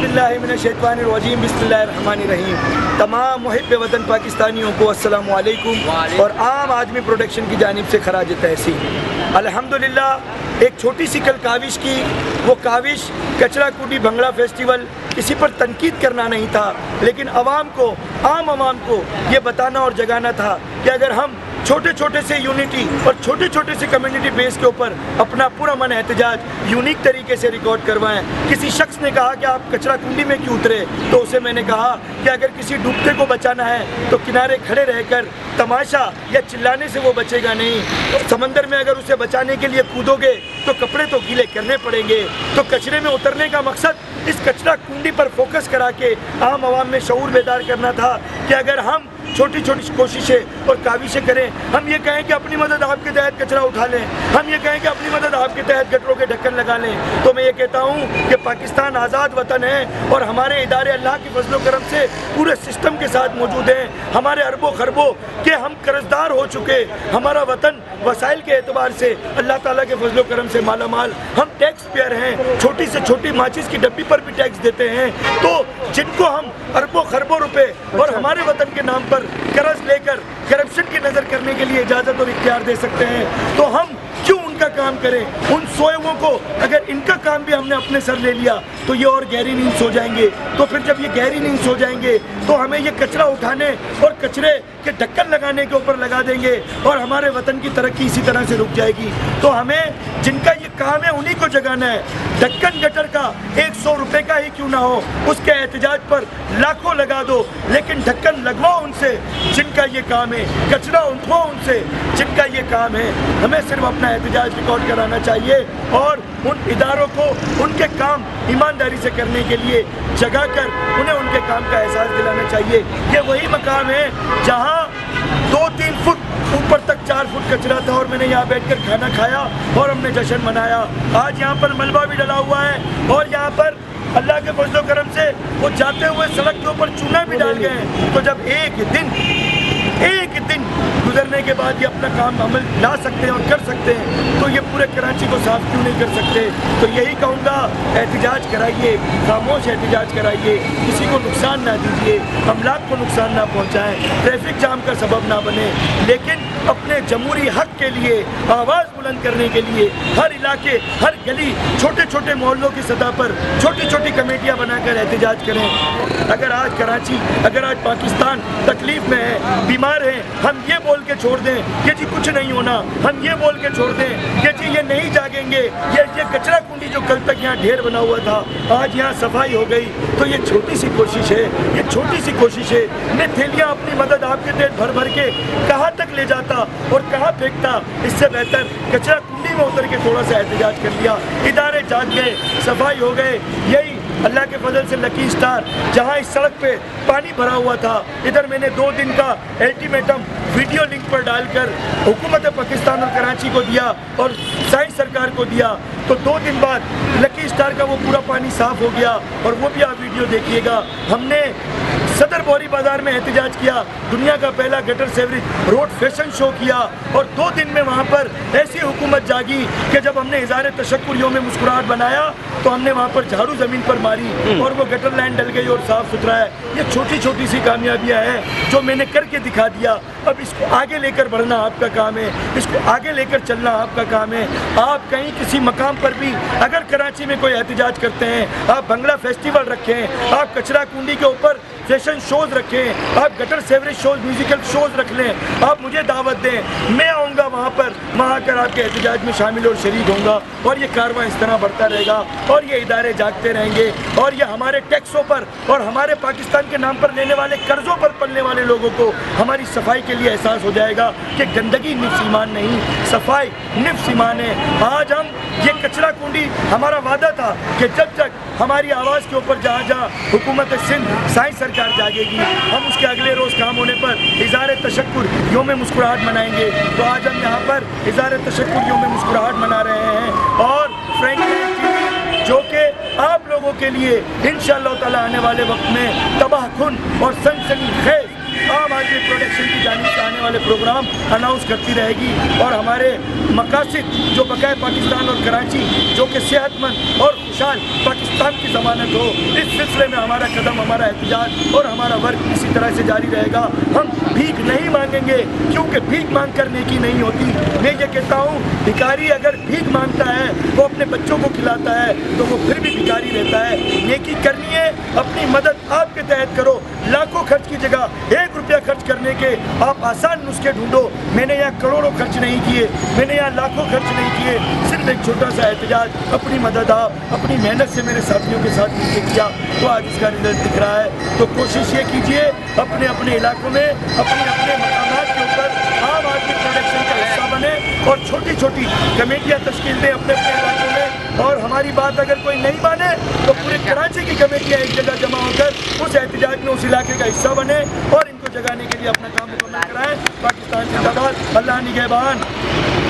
बिल्लाहि मिनश शैतानिर रजीम बिस्मिल्लाहिर रहमानिर रहीम। तमाम मुहिब वतन पाकिस्तानियों को अस्सलामु अलैकुम और आम आदमी प्रोडक्शन की जानिब से खराज तहसीन। अल्हम्दुलिल्लाह एक छोटी सी कल काविश की, वो काविश कचरा कूटी भंगड़ा फेस्टिवल किसी पर तनकीद करना नहीं था, लेकिन आवाम को, आम आवाम को ये बताना और जगाना था कि अगर हम छोटे छोटे से यूनिटी और छोटे छोटे से कम्युनिटी बेस के ऊपर अपना पूरा मन एहतजाज यूनिक तरीके से रिकॉर्ड करवाएं। किसी शख्स ने कहा कि आप कचरा कुंडी में क्यों उतरे, तो उसे मैंने कहा कि अगर किसी डूबते को बचाना है तो किनारे खड़े रहकर तमाशा या चिल्लाने से वो बचेगा नहीं। तो समंदर में अगर उसे बचाने के लिए कूदोगे तो कपड़े तो गीले करने पड़ेंगे। तो कचरे में उतरने का मकसद इस कचरा कुंडी पर फोकस करा के आम आवाम में शऊर बेदार करना था कि अगर हम छोटी छोटी कोशिशें और काविशें करें, हम ये कहें कि अपनी मदद आपके तहत कचरा उठा लें, हम ये कहें कि अपनी मदद आपके तहत गटरों के ढक्कन लगा लें, तो मैं ये कहता हूँ कि पाकिस्तान आज़ाद वतन है और हमारे इदारे अल्लाह के फजलो करम से पूरे सिस्टम के साथ मौजूद हैं। हमारे अरबों खरबों के हम कर्जदार हो चुके, हमारा वतन वसाइल के एतबार से अल्लाह ताला के फजलो करम से माला माल, हम टैक्स पेयर हैं, छोटी से छोटी माचिस की डब्बी पर भी टैक्स देते हैं। तो जिनको हम अरबों खरबों रुपए और हमारे वतन के नाम पर कर्ज लेकर करप्शन की नज़र करने के लिए इजाज़त और इख्तियार दे सकते हैं, तो हम क्यों उनका काम करें। उन सोएवों को अगर इनका काम भी हमने अपने सर ले लिया तो ये और गहरी नींद सो जाएंगे। तो फिर जब ये गहरी नींद सो जाएंगे तो हमें ये कचरा उठाने और कचरे के ढक्कन लगाने के ऊपर लगा देंगे और हमारे वतन की तरक्की इसी तरह से रुक जाएगी। तो हमें जिनका ये काम है उन्हीं को जगाना है। ढक्कन गटर का 100 रुपये का ही क्यों ना हो, उसके एहतजाज पर लाखों लगा दो, लेकिन ढक्कन लगवाओ उनसे जिनका ये काम है, कचरा उठवाओ उनसे जिनका ये काम है। हमें सिर्फ अपना एहतजाज रिकॉर्ड कराना चाहिए और उन इदारों को उनके काम ईमानदारी से करने के लिए जगा कर उन्हें उनके काम का एहसास दिलाना चाहिए। ये वही मकाम है जहाँ 2-3 फुट ऊपर तक 4 फुट कचरा था और मैंने यहाँ बैठकर खाना खाया और हमने जश्न मनाया। आज यहाँ पर मलबा भी डला हुआ है और यहाँ पर अल्लाह के फजलो करम से वो जाते हुए सड़क के ऊपर चूना भी डाल गए हैं। तो जब एक दिन गुजरने के बाद ये अपना काम अमल ला सकते हैं और कर सकते हैं, तो ये पूरे कराची को साफ क्यों नहीं कर सकते। तो यही कहूँगा, एहतजाज कराइए, खामोश एहतजाज कराइए, किसी को नुकसान ना दीजिए, अमलाक को नुकसान ना पहुँचाएँ, ट्रैफिक जाम का सबब ना बने, लेकिन अपने जमहूरी हक के लिए आवाज़ बुलंद करने के लिए हर इलाके, हर गली, छोटे छोटे मोहल्लों की सतह पर छोटी छोटी कमेटियाँ बनाकर एहतजाज करें। अगर आज कराची, अगर आज पाकिस्तान तकलीफ में है, बीमार है, हम ये बोल के छोड़ दें कि जी कुछ नहीं होना, हम ये बोल के छोड़ दें कि जी ये नहीं जागेंगे, ये कचरा कुंडी जो कल तक यहाँ ढेर बना हुआ था आज यहाँ सफाई हो गई, तो ये छोटी सी कोशिश है, ये छोटी सी कोशिश है। मैं थैलियाँ अपनी मदद आपके तहत भर भर के कहाँ तक ले जाता और कहाँ फेंकता, इससे बेहतर कचरा कुंडी में उतर के थोड़ा सा एहतजाज कर लिया, इदारे जाग गए, सफाई हो गए। यही अल्लाह के फजल से लकी स्टार, जहाँ इस सड़क पे पानी भरा हुआ था, इधर मैंने 2 दिन का अल्टीमेटम वीडियो लिंक पर डालकर हुकूमत पाकिस्तान और कराची को दिया और साइंस सरकार को दिया, तो 2 दिन बाद लकी स्टार का वो पूरा पानी साफ हो गया और वो भी आप वीडियो देखिएगा। हमने सदर बोरी बाजार में एहतजाज किया, दुनिया का पहला gutter sewerage road fashion show किया और 2 दिन में वहाँ पर ऐसी हुकूमत जागी कि जब हमने इज़ारे तशक्कुर यौम मुस्कुराहट बनाया तो हमने वहाँ पर झाड़ू ज़मीन पर मारी और वो गटर लाइन डल गई और साफ़ सुथरा है। ये छोटी छोटी सी कामयाबियाँ हैं जो मैंने करके दिखा दिया। अब इसको आगे लेकर बढ़ना आपका काम है, इसको आगे लेकर चलना आपका काम है। आप कहीं किसी मकाम पर भी अगर कराची में कोई एहतजाज करते हैं, आप भंगड़ा फेस्टिवल रखें, आप कचरा कुंडी के ऊपर फैशन शोज रखें, आप gutter sewerage shows, musical shows रख लें, आप मुझे दावत दें, मैं आऊँगा वहाँ पर, वहाँ आकर आपके एहतजाज में शामिल और शरीक होऊंगा और ये कारवां इस तरह बढ़ता रहेगा और ये इदारे जागते रहेंगे और ये हमारे टैक्सों पर और हमारे पाकिस्तान के नाम पर लेने वाले कर्जों पर पलने वाले लोगों को हमारी सफाई के लिए एहसास हो जाएगा कि गंदगी निफ्स ईमान नहीं, सफाई निफ्स ईमान है। आज हम ये कचरा कुंडी, हमारा वादा था कि जब तक हमारी आवाज़ के ऊपर जहाँ जहाँ हुकूमत सिंध साइंस सरकार जागेगी, हम उसके अगले रोज़ काम होने पर इज़ारे तशक्कुर यौम मुस्कुराहट मनाएंगे। तो आज हम यहाँ पर इज़ारे तशक्कुर यौम मुस्कुराहट मना रहे हैं और फ्रैंकलिन टीवी जो कि आप लोगों के लिए इंशाअल्लाह ताला आने वाले वक्त में तबाहकुन और सनसनीखेज़ عام آدمی پروڈکشن کی جانب سے آنے والے پروگرام اناؤنس کرتی رہے گی، اور ہمارے مقاصد جو بقائے پاکستان اور کراچی جو کہ صحت مند اور خوشحال پاکستان کی ضمانت ہو، اس سلسلے میں ہمارا قدم، ہمارا احتجاج اور ہمارا ورک اسی طرح سے جاری رہے گا۔ ہم بھیک نہیں مانگیں گے، کیونکہ بھیک مانگ کر نیکی نہیں ہوتی۔ میں یہ کہتا ہوں بھکاری اگر بھیک مانگتا ہے، وہ اپنے بچوں کو کھلاتا ہے تو وہ پھر بھی بھکاری رہتا ہے۔ نیکی کرنی ہے، اپنی مدد آپ کے تحت کرو۔ لاکھوں خرچ کی جگہ 1 روپیہ خرچ کرنے کے آپ آسان نسخے ڈھونڈو۔ میں نے یہاں کروڑوں خرچ نہیں کیے، میں نے یہاں لاکھوں خرچ نہیں کیے، صرف ایک چھوٹا سا احتجاج، اپنی مدد آپ اپنی محنت سے میرے ساتھیوں کے ساتھ مل کے کیا، تو آج اس کا رزلٹ دکھ رہا ہے۔ تو کوشش یہ کیجئے اپنے اپنے علاقوں میں اپنے اپنے مقامات کے اوپر عام آدمی پروڈکشن کا حصہ بنے اور چھوٹی چھوٹی کمیٹیاں تشکیل دیں اپنے اپنے علاقوں میں، اور ہماری بات اگر کوئی نہیں مانے تو پورے کراچی کی کمیٹیاں ایک جگہ جمع ہو کر اس احتجاج میں اس علاقے کا حصہ بنے اور ان کو جگانے کے لیے اپنا کام مکمل کرائیں۔ پاکستان زندہ باد، اللہ نگہبان۔